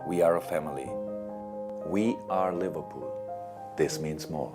We are a family. We are Liverpool. This means more.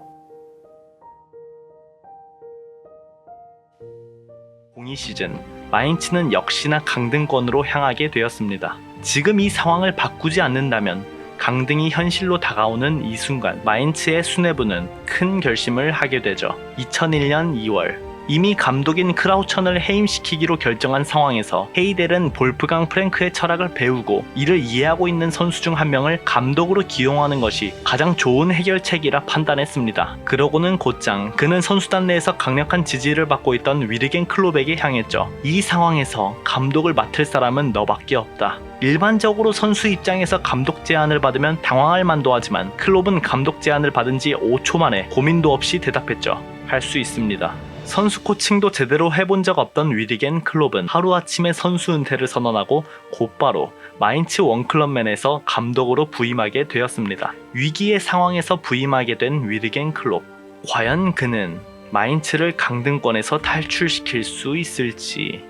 02 시즌, 마인츠는 역시나 강등권으로 향하게 되었습니다. 지금 이 상황을 바꾸지 않는다면 강등이 현실로 다가오는 이 순간 마인츠의 수뇌부는 큰 결심을 하게 되죠. 2001년 2월 이미 감독인 크라우천을 해임시키기로 결정한 상황에서 헤이델은 볼프강 프랭크의 철학을 배우고 이를 이해하고 있는 선수 중 한 명을 감독으로 기용하는 것이 가장 좋은 해결책이라 판단했습니다. 그러고는 곧장 그는 선수단 내에서 강력한 지지를 받고 있던 위르겐 클롭에게 향했죠. 이 상황에서 감독을 맡을 사람은 너밖에 없다. 일반적으로 선수 입장에서 감독 제안을 받으면 당황할 만도 하지만 클롭은 감독 제안을 받은 지 5초 만에 고민도 없이 대답했죠. 할 수 있습니다. 선수 코칭도 제대로 해본 적 없던 위르겐 클롭은 하루아침에 선수 은퇴를 선언하고 곧바로 마인츠 원클럽맨에서 감독으로 부임하게 되었습니다. 위기의 상황에서 부임하게 된 위르겐 클롭. 과연 그는 마인츠를 강등권에서 탈출시킬 수 있을지.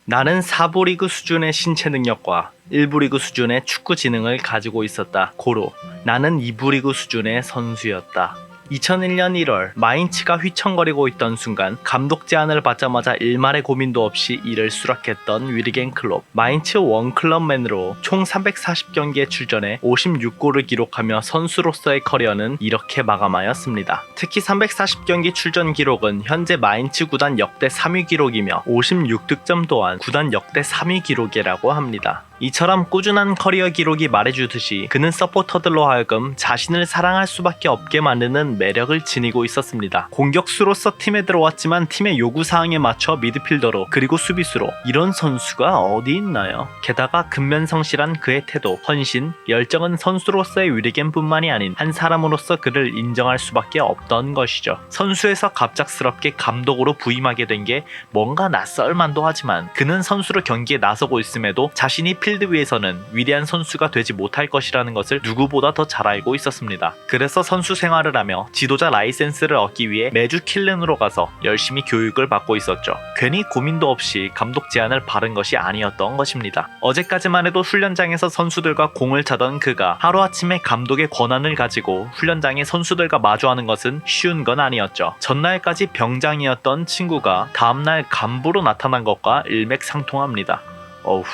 나는 4부 리그 수준의 신체 능력과 1부 리그 수준의 축구 지능을 가지고 있었다. 고로 나는 2부 리그 수준의 선수였다. 2001년 1월 마인츠가 휘청거리고 있던 순간 감독 제안을 받자마자 일말의 고민도 없이 이를 수락했던 위르겐 클롭. 마인츠 원클럽맨으로 총 340경기에 출전해 56골을 기록하며 선수로서의 커리어는 이렇게 마감하였습니다. 특히 340경기 출전 기록은 현재 마인츠 구단 역대 3위 기록이며 56득점 또한 구단 역대 3위 기록이라고 합니다. 이처럼 꾸준한 커리어 기록이 말해주듯이 그는 서포터들로 하여금 자신을 사랑할 수밖에 없게 만드는 매력을 지니고 있었습니다. 공격수로서 팀에 들어왔지만 팀의 요구사항에 맞춰 미드필더로 그리고 수비수로 이런 선수가 어디 있나요? 게다가 근면성실한 그의 태도, 헌신, 열정은 선수로서의 위르겐뿐만이 아닌 한 사람으로서 그를 인정할 수밖에 없던 것이죠. 선수에서 갑작스럽게 감독으로 부임하게 된 게 뭔가 낯설만도 하지만 그는 선수로 경기에 나서고 있음에도 자신이 필드 위에서는 위대한 선수가 되지 못할 것이라는 것을 누구보다 더 잘 알고 있었습니다. 그래서 선수 생활을 하며 지도자 라이센스를 얻기 위해 매주 킬른으로 가서 열심히 교육을 받고 있었죠. 괜히 고민도 없이 감독 제안을 받은 것이 아니었던 것입니다. 어제까지만 해도 훈련장에서 선수들과 공을 차던 그가 하루아침에 감독의 권한을 가지고 훈련장의 선수들과 마주하는 것은 쉬운 건 아니었죠. 전날까지 병장이었던 친구가 다음날 간부로 나타난 것과 일맥상통합니다. 어후...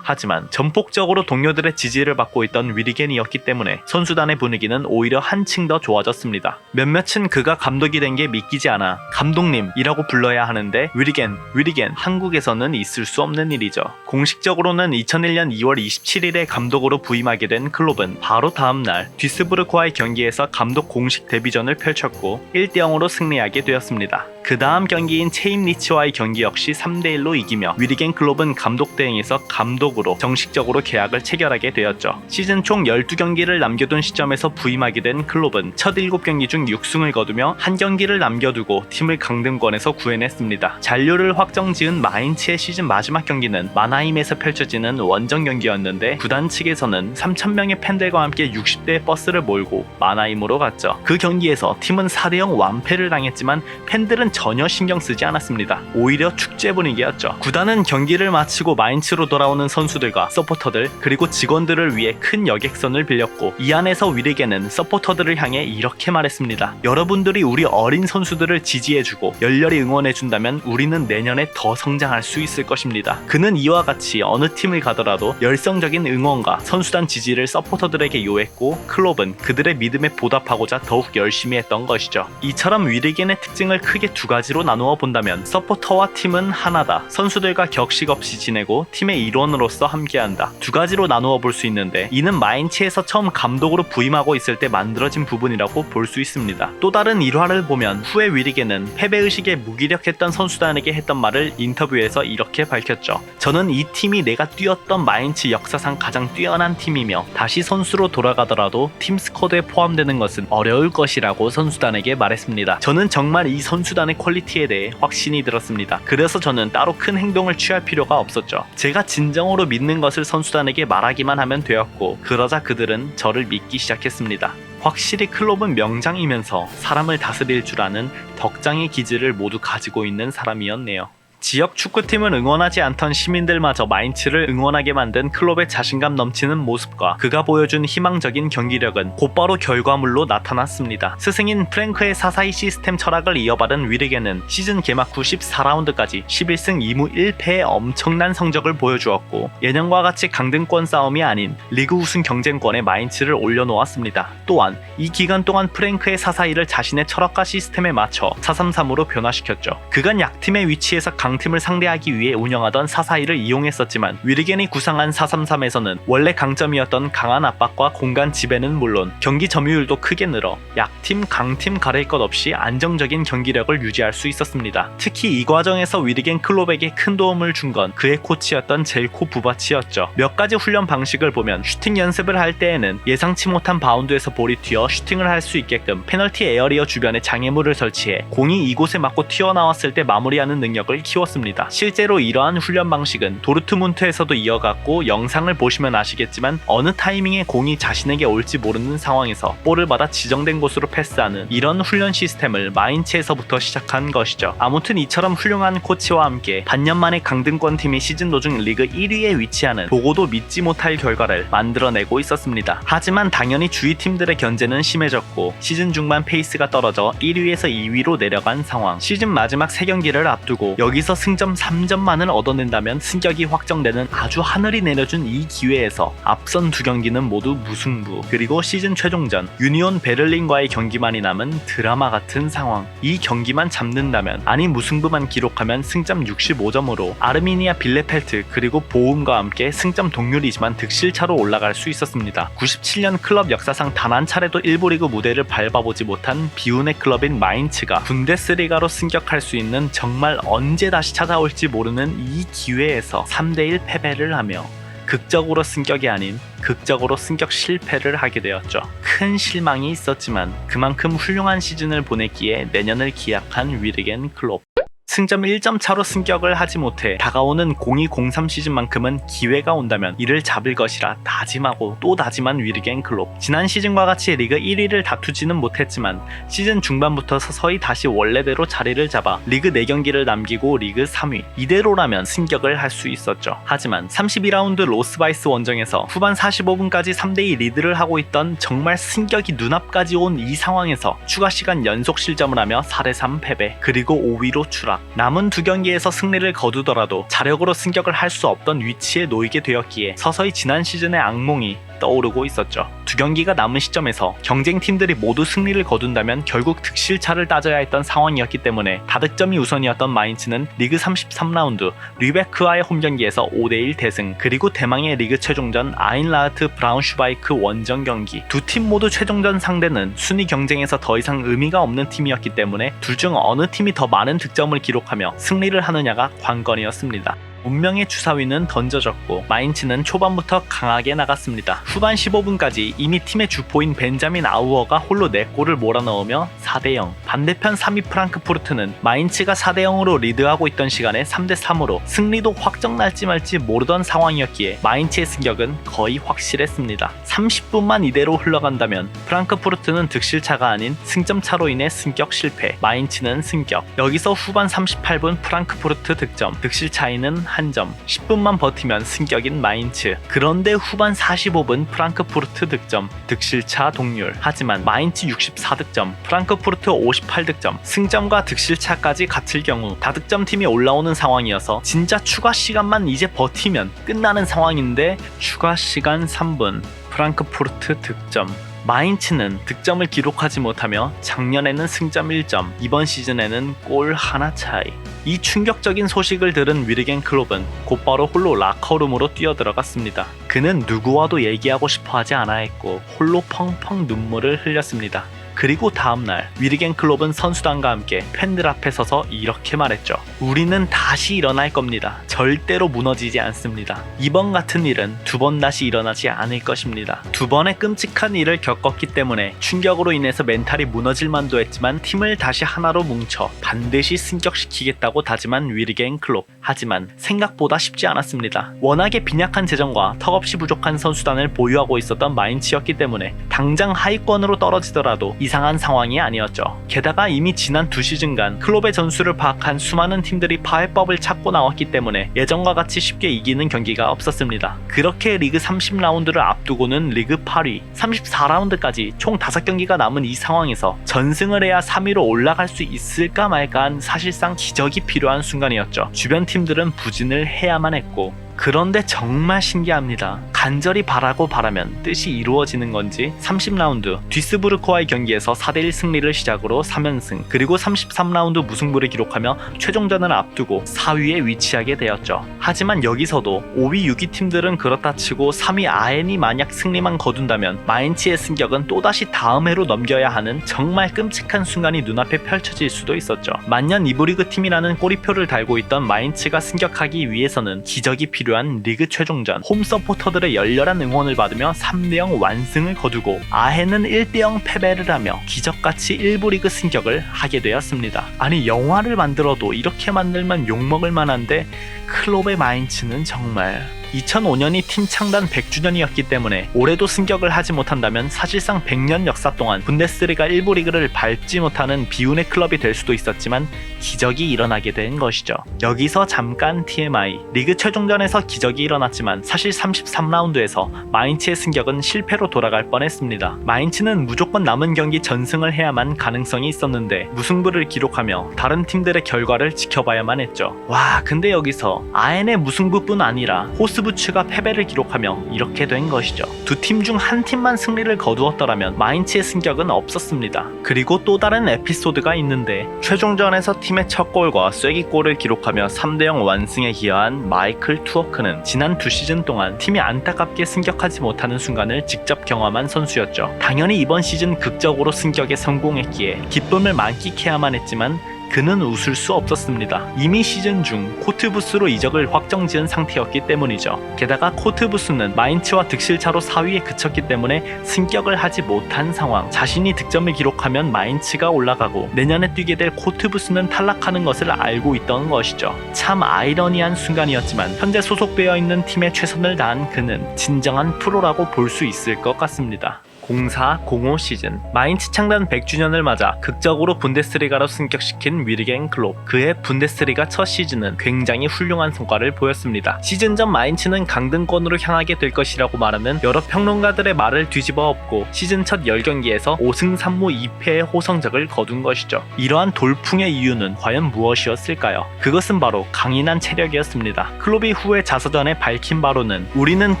하지만 전폭적으로 동료들의 지지를 받고 있던 위르겐이었기 때문에 선수단의 분위기는 오히려 한층 더 좋아졌습니다. 몇몇은 그가 감독이 된 게 믿기지 않아 감독님이라고 불러야 하는데 위르겐 한국에서는 있을 수 없는 일이죠. 공식적으로는 2001년 2월 27일에 감독으로 부임하게 된 클롭은 바로 다음날 듀스부르크와의 경기에서 감독 공식 데뷔전을 펼쳤고 1대0으로 승리하게 되었습니다. 그 다음 경기인 체임리치와의 경기 역시 3대1로 이기며 위르겐 클롭은 감독 대행에서 감독으로 정식적으로 계약을 체결하게 되었죠. 시즌 총 12경기를 남겨둔 시점에서 부임하게 된 클롭은 첫 7경기 중 6승을 거두며 한 경기를 남겨두고 팀을 강등권에서 구해냈습니다. 잔류를 확정지은 마인츠의 시즌 마지막 경기는 마나임에서 펼쳐지는 원정 경기였는데 구단 측에서는 3,000명의 팬들과 함께 60대의 버스를 몰고 마나임으로 갔죠. 그 경기에서 팀은 4대0 완패를 당했지만 팬들은 전혀 신경 쓰지 않았습니다. 오히려 축제 분위기였죠. 구단은 경기를 마치고 마인츠로 돌아오는 선수들과 서포터들 그리고 직원들을 위해 큰 여객선을 빌렸고 이 안에서 위르겐은 서포터들을 향해 이렇게 말했습니다. 여러분들이 우리 어린 선수들을 지지해주고 열렬히 응원해준다면 우리는 내년에 더 성장할 수 있을 것입니다. 그는 이와 같이 어느 팀을 가더라도 열성적인 응원과 선수단 지지를 서포터들에게 요했고 클롭은 그들의 믿음에 보답하고자 더욱 열심히 했던 것이죠. 이처럼 위르겐의 특징을 크게 두 가지로 나누어 본다면 서포터와 팀은 하나다. 선수들과 격식 없이 지내고 팀의 일원으로서 함께한다. 두 가지로 나누어 볼 수 있는데 이는 마인츠에서 처음 감독으로 부임하고 있을 때 만들어진 부분이라고 볼 수 있습니다. 또 다른 일화를 보면 후에 위르겐은 패배의식에 무기력했던 선수단에게 했던 말을 인터뷰에서 이렇게 밝혔죠. 저는 이 팀이 내가 뛰었던 마인츠 역사상 가장 뛰어난 팀이며 다시 선수로 돌아가더라도 팀 스쿼드에 포함되는 것은 어려울 것이라고 선수단에게 말했습니다. 저는 정말 이 선수단의 퀄리티에 대해 확신이 들었습니다. 그래서 저는 따로 큰 행동을 취할 필요가 없었죠. 제가 진정으로 믿는 것을 선수단에게 말하기만 하면 되었고 그러자 그들은 저를 믿기 시작했습니다. 확실히 클롭은 명장이면서 사람을 다스릴 줄 아는 덕장의 기질을 모두 가지고 있는 사람이었네요. 지역 축구팀을 응원하지 않던 시민들마저 마인츠를 응원하게 만든 클롭의 자신감 넘치는 모습과 그가 보여준 희망적인 경기력은 곧바로 결과물로 나타났습니다. 스승인 프랭크의 사사이 시스템 철학을 이어받은 위르겐은 시즌 개막 후 14라운드까지 11승 2무 1패의 엄청난 성적을 보여주었고 예년과 같이 강등권 싸움이 아닌 리그 우승 경쟁권에 마인츠를 올려놓았습니다. 또한 이 기간 동안 프랭크의 사사이를 자신의 철학과 시스템에 맞춰 433으로 변화시켰죠. 그간 약팀의 위치에서 강팀을 상대하기 위해 운영하던 사사이를 이용했었지만 위르겐이 구상한 433에서는 원래 강점이었던 강한 압박과 공간 지배는 물론 경기 점유율도 크게 늘어 약팀, 강팀 가릴 것 없이 안정적인 경기력을 유지할 수 있었습니다. 특히 이 과정에서 위르겐 클롭에게 큰 도움을 준 건 그의 코치였던 젤코 부바치였죠. 몇 가지 훈련 방식을 보면 슈팅 연습을 할 때에는 예상치 못한 바운드에서 볼이 튀어 슈팅을 할 수 있게끔 페널티 에어리어 주변에 장애물을 설치해 공이 이곳에 맞고 튀어나왔을 때 마무리하는 능력을 키웠습니다. 실제로 이러한 훈련 방식은 도르트문트에서도 이어갔고 영상을 보시면 아시겠지만 어느 타이밍에 공이 자신에게 올지 모르는 상황에서 볼을 받아 지정된 곳으로 패스하는 이런 훈련 시스템을 마인츠에서부터 시작한 것이죠. 아무튼 이처럼 훌륭한 코치와 함께 반년 만에 강등권 팀이 시즌 도중 리그 1위에 위치하는 보고도 믿지 못할 결과를 만들어내고 있었습니다. 하지만 당연히 주위 팀들의 견제는 심해졌고 시즌 중반 페이스가 떨어져 1위에서 2위로 내려간 상황. 시즌 마지막 3경기를 앞두고 여기서 승점 3점만을 얻어낸다면 승격이 확정되는 아주 하늘이 내려준 이 기회에서 앞선 2경기는 모두 무승부, 그리고 시즌 최종전 유니온 베를린과의 경기만이 남은 드라마 같은 상황. 이 경기만 잡는다면, 아니 무승부만 기록하면 승점 65점으로 아르미니아 빌레펠트 그리고 보움과 함께 승점 동률이지만 득실차로 올라갈 수 있었습니다. 97년 클럽 역사상 단 한 차례도 1부 리그 무대를 밟아보지 못한 비운의 클럽인 마인츠가 분데스리가로 승격할 수 있는 정말 언제 다시 찾아올지 모르는 이 기회에서 3대1 패배를 하며 극적으로 승격이 아닌 극적으로 승격 실패를 하게 되었죠. 큰 실망이 있었지만 그만큼 훌륭한 시즌을 보냈기에 내년을 기약한 위르겐 클롭. 승점 1점 차로 승격을 하지 못해 다가오는 02-03 시즌만큼은 기회가 온다면 이를 잡을 것이라 다짐하고 또 다짐한 위르겐 클롭. 지난 시즌과 같이 리그 1위를 다투지는 못했지만 시즌 중반부터 서서히 다시 원래대로 자리를 잡아 리그 4경기를 남기고 리그 3위. 이대로라면 승격을 할 수 있었죠. 하지만 32라운드 로스바이스 원정에서 후반 45분까지 3대2 리드를 하고 있던 정말 승격이 눈앞까지 온 이 상황에서 추가 시간 연속 실점을 하며 4대3 패배, 그리고 5위로 추락. 남은 2경기에서 승리를 거두더라도 자력으로 승격을 할 수 없던 위치에 놓이게 되었기에 서서히 지난 시즌의 악몽이 떠오르고 있었죠. 2경기가 남은 시점에서 경쟁팀들이 모두 승리를 거둔다면 결국 득실차를 따져야 했던 상황이었기 때문에 다득점이 우선이었던 마인츠는 리그 33라운드 류베크와의 홈경기에서 5대1 대승, 그리고 대망의 리그 최종전 아인라흐트 브라운슈바이크 원정 경기. 두 팀 모두 최종전 상대는 순위 경쟁에서 더 이상 의미가 없는 팀이었기 때문에 둘 중 어느 팀이 더 많은 득점을 기록하며 승리를 하느냐가 관건이었습니다. 운명의 주사위는 던져졌고 마인츠는 초반부터 강하게 나갔습니다. 후반 15분까지 이미 팀의 주포인 벤자민 아우어가 홀로 4골을 몰아넣으며 4대0. 반대편 3위 프랑크푸르트는 마인츠가 4대0으로 리드하고 있던 시간에 3대3으로 승리도 확정 날지 말지 모르던 상황이었기에 마인츠의 승격은 거의 확실했습니다. 30분만 이대로 흘러간다면 프랑크푸르트는 득실차가 아닌 승점차로 인해 승격 실패, 마인츠는 승격. 여기서 후반 38분 프랑크푸르트 득점, 득실 차이는 1점, 10분만 버티면 승격인 마인츠. 그런데 후반 45분 프랑크푸르트 득점, 득실차 동률. 하지만 마인츠 64득점, 프랑크푸르트 58득점, 승점과 득실차까지 같을 경우 다득점팀이 올라오는 상황이어서 진짜 추가 시간만 이제 버티면 끝나는 상황인데 추가 시간 3분 프랑크푸르트 득점. 마인츠는 득점을 기록하지 못하며 작년에는 승점 1점, 이번 시즌에는 골 하나 차이. 이 충격적인 소식을 들은 위르겐 클롭은 곧바로 홀로 라커룸으로 뛰어들어갔습니다. 그는 누구와도 얘기하고 싶어 하지 않아 했고 홀로 펑펑 눈물을 흘렸습니다. 그리고 다음날 위르겐 클롭은 선수단과 함께 팬들 앞에 서서 이렇게 말했죠. 우리는 다시 일어날 겁니다. 절대로 무너지지 않습니다. 이번 같은 일은 2번 다시 일어나지 않을 것입니다. 2번의 끔찍한 일을 겪었기 때문에 충격으로 인해서 멘탈이 무너질 만도 했지만 팀을 다시 하나로 뭉쳐 반드시 승격시키겠다고 다짐한 위르겐 클롭. 하지만 생각보다 쉽지 않았습니다. 워낙에 빈약한 재정과 턱없이 부족한 선수단을 보유하고 있었던 마인츠였기 때문에 당장 하위권으로 떨어지더라도 이 이상한 상황이 아니었죠. 게다가 이미 지난 2시즌간 클롭의 전술을 파악한 수많은 팀들이 파회법을 찾고 나왔기 때문에 예전과 같이 쉽게 이기는 경기가 없었습니다. 그렇게 리그 30라운드를 앞두고는 리그 8위, 34라운드까지 총 5경기가 남은 이 상황에서 전승을 해야 3위로 올라갈 수 있을까 말까한 사실상 기적이 필요한 순간이었죠. 주변 팀들은 부진을 해야만 했고, 그런데 정말 신기합니다. 간절히 바라면 뜻이 이루어지는 건지 30라운드 듀스부르크와의 경기에서 4대1 승리를 시작으로 3연승, 그리고 33라운드 무승부를 기록하며 최종전을 앞두고 4위에 위치하게 되었죠. 하지만 여기서도 5위, 6위 팀들은 그렇다 치고 3위 아엔이 만약 승리만 거둔다면 마인츠의 승격은 또다시 다음 해로 넘겨야 하는 정말 끔찍한 순간이 눈앞에 펼쳐질 수도 있었죠. 만년 2부 리그 팀이라는 꼬리표를 달고 있던 마인츠가 승격하기 위해서는 기적이 필요한 리그 최종전, 홈 서포터들의 열렬한 응원을 받으며 3대0 완승을 거두고 아헨은 1대0 패배를 하며 기적같이 1부 리그 승격을 하게 되었습니다. 아니, 영화를 만들어도 이렇게 만들면 욕먹을 만한데 클롭의 마인츠는 정말 2005년이 팀 창단 100주년이었기 때문에 올해도 승격을 하지 못한다면 사실상 100년 역사 동안 분데스리가 1부 리그를 밟지 못하는 비운의 클럽이 될 수도 있었지만 기적이 일어나게 된 것이죠. 여기서 잠깐 TMI. 리그 최종전에서 기적이 일어났지만 사실 33라운드에서 마인츠의 승격은 실패로 돌아갈 뻔했습니다. 마인츠는 무조건 남은 경기 전승을 해야만 가능성이 있었는데 무승부를 기록하며 다른 팀들의 결과를 지켜봐야만 했죠. 와, 근데 여기서 아엔의 무승부뿐 아니라 호스부츠가 패배를 기록하며 이렇게 된 것이죠. 두 팀 중 한 팀만 승리를 거두었더라면 마인츠의 승격은 없었습니다. 그리고 또 다른 에피소드가 있는데 최종전에서 팀의 첫 골과 쐐기골을 기록하며 3대0 완승에 기여한 마이클 투어크는 지난 2시즌 동안 팀이 안타깝게 승격하지 못하는 순간을 직접 경험한 선수였죠. 당연히 이번 시즌 극적으로 승격에 성공했기에 기쁨을 만끽해야만 했지만 그는 웃을 수 없었습니다. 이미 시즌 중 코트부스로 이적을 확정지은 상태였기 때문이죠. 게다가 코트부스는 마인츠와 득실차로 4위에 그쳤기 때문에 승격을 하지 못한 상황. 자신이 득점을 기록하면 마인츠가 올라가고 내년에 뛰게 될 코트부스는 탈락하는 것을 알고 있던 것이죠. 참 아이러니한 순간이었지만 현재 소속되어 있는 팀에 최선을 다한 그는 진정한 프로라고 볼 수 있을 것 같습니다. 04-05 시즌, 마인츠 창단 100주년을 맞아 극적으로 분데스리가로 승격시킨 위르겐 클롭. 그의 분데스리가 첫 시즌은 굉장히 훌륭한 성과를 보였습니다. 시즌 전 마인츠는 강등권으로 향하게 될 것이라고 말하는 여러 평론가들의 말을 뒤집어 엎고 시즌 첫 10경기에서 5승 3무 2패의 호성적을 거둔 것이죠. 이러한 돌풍의 이유는 과연 무엇이었을까요? 그것은 바로 강인한 체력이었습니다. 클롭이 후에 자서전에 밝힌 바로는 우리는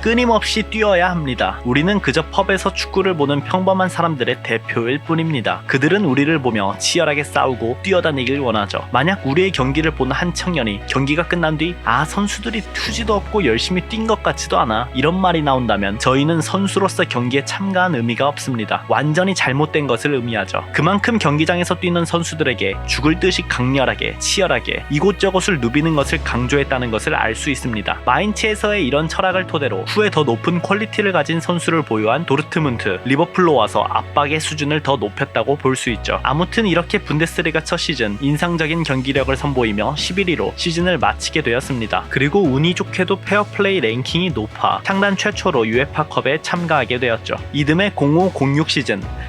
끊임없이 뛰어야 합니다. 우리는 그저 펍에서 축구를 보는 평범한 사람들의 대표일 뿐입니다. 그들은 우리를 보며 치열하게 싸우고 뛰어다니길 원하죠. 만약 우리의 경기를 보는 한 청년이 경기가 끝난 뒤 선수들이 투지도 없고 열심히 뛴 것 같지도 않아, 이런 말이 나온다면 저희는 선수로서 경기에 참가한 의미가 없습니다. 완전히 잘못된 것을 의미하죠. 그만큼 경기장에서 뛰는 선수들에게 죽을 듯이 강렬하게 치열하게 이곳저곳을 누비는 것을 강조했다는 것을 알 수 있습니다. 마인츠에서의 이런 철학을 토대로 후에 더 높은 퀄리티를 가진 선수를 보유한 도르트문트, 리버풀로 와서 압박의 수준을 더 높였다고 볼 수 있죠. 아무튼 이렇게 분데스리가 첫 시즌 인상적인 경기력을 선보이며 11위로 시즌을 마치게 되었습니다. 그리고 운이 좋게도 페어플레이 랭킹이 높아 창단 최초로 UEFA컵에 참가하게 되었죠. 이듬해 05-06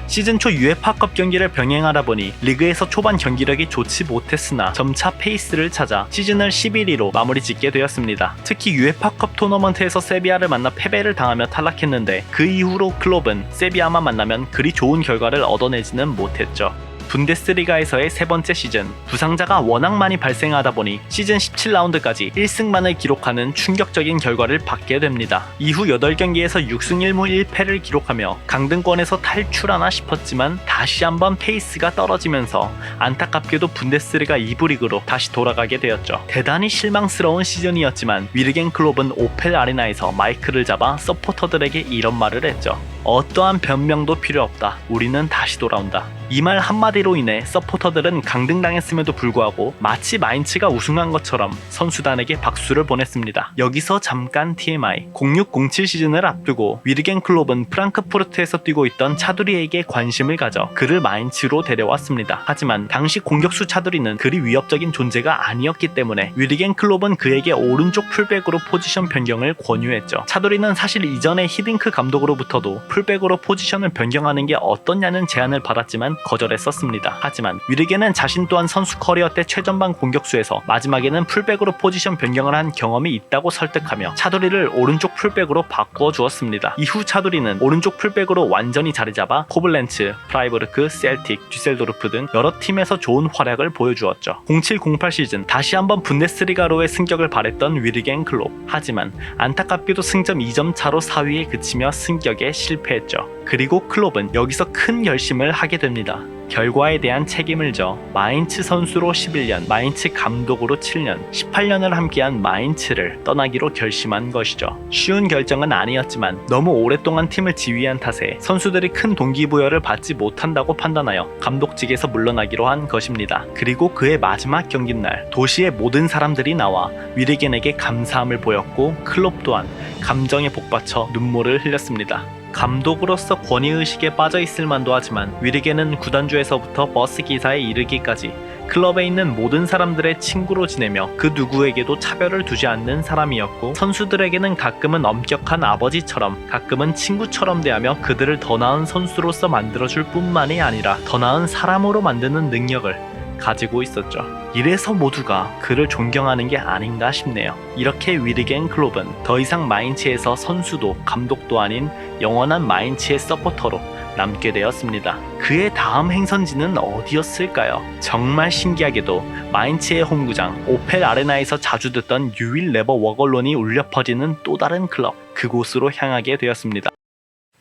시즌 초 UEFA컵 경기를 병행하다 보니 리그에서 초반 경기력이 좋지 못했으나 점차 페이스를 찾아 시즌을 11위로 마무리 짓게 되었습니다. 특히 UEFA컵 토너먼트에서 세비야를 만나 패배를 당하며 탈락했는데 그 이후로 클롭은 세비야만 만나면 그리 좋은 결과를 얻어내지는 못했죠. 분데스리가에서의 세 번째 시즌, 부상자가 워낙 많이 발생하다 보니 시즌 17라운드까지 1승만을 기록하는 충격적인 결과를 받게 됩니다. 이후 8경기에서 6승 1무 1패를 기록하며 강등권에서 탈출하나 싶었지만 다시 한번 페이스가 떨어지면서 안타깝게도 분데스리가 2부 리그로 다시 돌아가게 되었죠. 대단히 실망스러운 시즌이었지만 위르겐 클롭은 오펠 아레나에서 마이크를 잡아 서포터들에게 이런 말을 했죠. 어떠한 변명도 필요 없다. 우리는 다시 돌아온다. 이 말 한마디로 인해 서포터들은 강등당했음에도 불구하고 마치 마인츠가 우승한 것처럼 선수단에게 박수를 보냈습니다. 여기서 잠깐 TMI. 06-07 시즌을 앞두고 위르겐 클롭은 프랑크푸르트에서 뛰고 있던 차두리에게 관심을 가져 그를 마인츠로 데려왔습니다. 하지만 당시 공격수 차두리는 그리 위협적인 존재가 아니었기 때문에 위르겐 클롭은 그에게 오른쪽 풀백으로 포지션 변경을 권유했죠. 차두리는 사실 이전에 히딩크 감독으로부터도 풀백으로 포지션을 변경하는 게 어떻냐는 제안을 받았지만 거절했었습니다. 하지만 위르겐은 자신 또한 선수 커리어 때 최전방 공격수에서 마지막에는 풀백으로 포지션 변경을 한 경험이 있다고 설득하며 차두리를 오른쪽 풀백으로 바꾸어 주었습니다. 이후 차두리는 오른쪽 풀백으로 완전히 자리 잡아 코블렌츠, 프라이부르크, 셀틱, düsseldorf 등 여러 팀에서 좋은 활약을 보여주었죠. 07-08 시즌 다시 한번 분데스리가로의 승격을 바랬던 위르겐 클롭. 하지만 안타깝게도 승점 2점 차로 4위에 그치며 승격에 실패했죠. 그리고 클롭은 여기서 큰 결심을 하게 됩니다. 결과에 대한 책임을 져 마인츠 선수로 11년, 마인츠 감독으로 7년, 18년을 함께한 마인츠를 떠나기로 결심한 것이죠. 쉬운 결정은 아니었지만 너무 오랫동안 팀을 지휘한 탓에 선수들이 큰 동기부여를 받지 못한다고 판단하여 감독직에서 물러나기로 한 것입니다. 그리고 그의 마지막 경기날 도시의 모든 사람들이 나와 위르겐에게 감사함을 보였고 클롭 또한 감정에 복받쳐 눈물을 흘렸습니다. 감독으로서 권위의식에 빠져있을 만도 하지만 위르겐은 구단주에서부터 버스 기사에 이르기까지 클럽에 있는 모든 사람들의 친구로 지내며 그 누구에게도 차별을 두지 않는 사람이었고 선수들에게는 가끔은 엄격한 아버지처럼 가끔은 친구처럼 대하며 그들을 더 나은 선수로서 만들어줄 뿐만이 아니라 더 나은 사람으로 만드는 능력을 가지고 있었죠. 이래서 모두가 그를 존경하는 게 아닌가 싶네요. 이렇게 위르겐 클롭은 더 이상 마인츠에서 선수도 감독도 아닌 영원한 마인츠의 서포터로 남게 되었습니다. 그의 다음 행선지는 어디였을까요? 정말 신기하게도 마인츠의 홈구장 오펠 아레나에서 자주 듣던 유윌 네버 워걸론이 울려 퍼지는 또 다른 클럽, 그곳으로 향하게 되었습니다.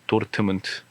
도르트문트.